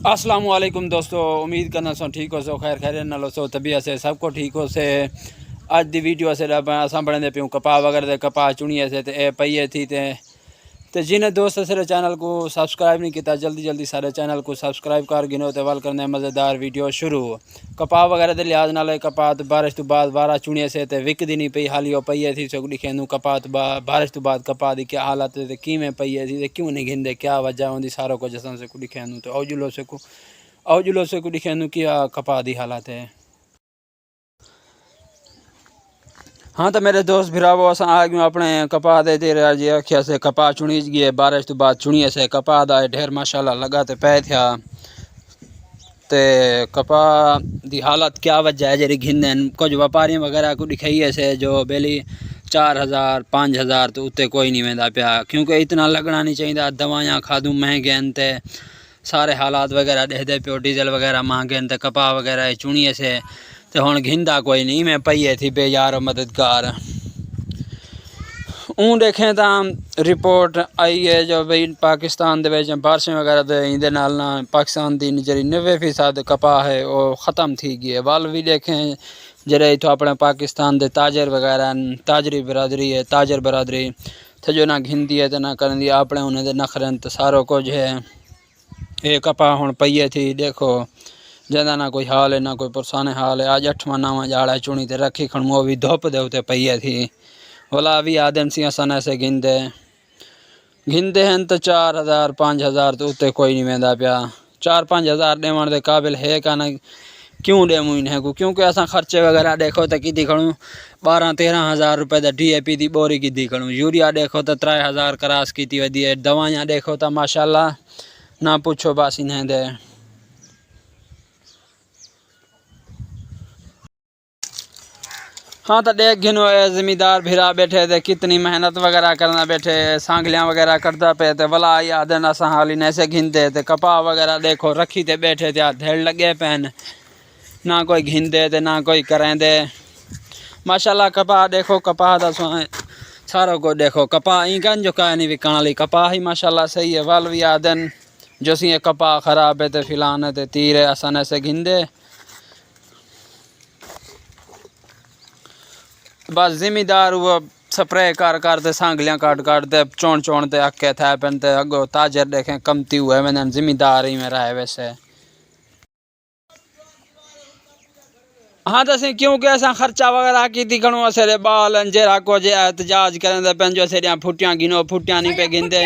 अस्सलाम वालेकुम दोस्तों, उम्मीद करना सो ठीक हो सो खैर खैर नालो सो तबीयत से सबको ठीक हो से। अज दी वीडियो से असां बढ़े पियूँ कपा वगैरह कपा चुनिए से ते पईए थी ते जिन्हें दोस्त सारे चैनल को सब्सक्राइब नहीं किया जल्दी जल्दी सारे चैनल को सब्सक्राइब कर गिनो तो वल करने मज़ेदार वीडियो शुरू। कपा वगैरह के लिहाज नाल कपा तो बारिश तो बाद बारह चुनिए से ते विकदी नहीं पई हाली पईए थी सो दिखेंदू कपा तो बारिश तो बाद कपा की क्या हालत है किमें पईए थी क्यों नहीं घिंदे क्या वजह होंगी सारो कुछ असां से दिखेंदू तो औजुलो से दिखेंदू क्या कपा की हालत है। हाँ तो मेरे दोस्त भिरावो अस आ गए अपने कपा दे दे जी आखिया से कपा चुनी गए बारिश तो बाद चुनिए से कपा दा ढेर माशाल्लाह लगा ते पै थिया ते कपा दी हालत क्या वजह है जी घिंदन कुछ व्यापारी वगैरह को दिखाइए से जो बेली 4000 5000 तो उत्ते कोई नहीं वेंदा पिया क्योंकि इतना लगना नहीं चाहिए। दवाइयाँ खादू महंगे ते सारे हालात वगैरह दे पियो डीजल वगैरह महंगे ते कपा वगैरह चुनिए से तो हुण घिंदा कोई नहीं मैं पईए थी बेयार मददगार। ऊँ देखें तो रिपोर्ट आई है जो भाई पाकिस्तान दे बारिशें वगैरह दे इंदे नाल ना पाकिस्तान की जी 90% कपा है वो ख़त्म थी गई है। वाल भी देखें जरे इतो अपने पाकिस्तान दे ताजर वगैरह ताजरी बिरादरी है ताजर बिरादरी तो जो ना घिंदी है तो ना करती अपने उन्हें नखरन तो सारो कुछ है। ये कपा हुण पईए थी देखो ज्यादा ना कोई हाल है ना कोई पुरसाने हाल है। आज 8वां 9वां जाड़ा चुनी ते रखी खड़मो भी धुप दे उते पईए थी वाला भी आदम सी असन ऐसे घिंदे हैं तो 4000 5000 तो उत्ते कोई नहीं वेंदा पिया 4 5000 देवण दे काबिल है का ना क्यों देमू इन्हें को क्योंकि असा खर्चे वगैरह देखो तो कि खड़ू 12 13 हज़ार रुपये तो DAP की बोरी की खड़ू यूरिया देखो तो 3000 क्रॉस की वधी है। दवाइयाँ देखो तो माशाल्लाह ना पूछो बस इन्हें दे। हाँ तो देख गिनो ज़िम्मेदार भिरा बैठे थे कितनी मेहनत वगैरह करना बैठे सांगलियाँ वगैरह करता पे थे भला याद ना हाली ऐसे घिनते थे कपा वगैरह देखो रखी थे बैठे थे धेड़ लगे पैन ना कोई घिनते थे ना कोई करें दे माशाल्लाह। कपा देखो कपा दा सारो को देखो कपा इंकन जो का नहीं विकण ली कपा ही माशाल्लाह सही है। वाल भी आदन जो सी कपा खराब है तो फिलान है तीर है असन ऐसे घिनदे बस जिम्मेदार वो स्प्रे करते सांगलियाँ काटते चोणते अक्के थे पहनते अगो ताजर देखें कमती हुए मैंने जिम्मेदार ही मेरा है वैसे। हाँ तो असें क्योंकि असां खर्चा वगैरह की घणो असें बाल अंजेरा को जे एहतजाज करें तो पंहिंजो असें फुटियां गिनो फुटियां नहीं पे गिनदे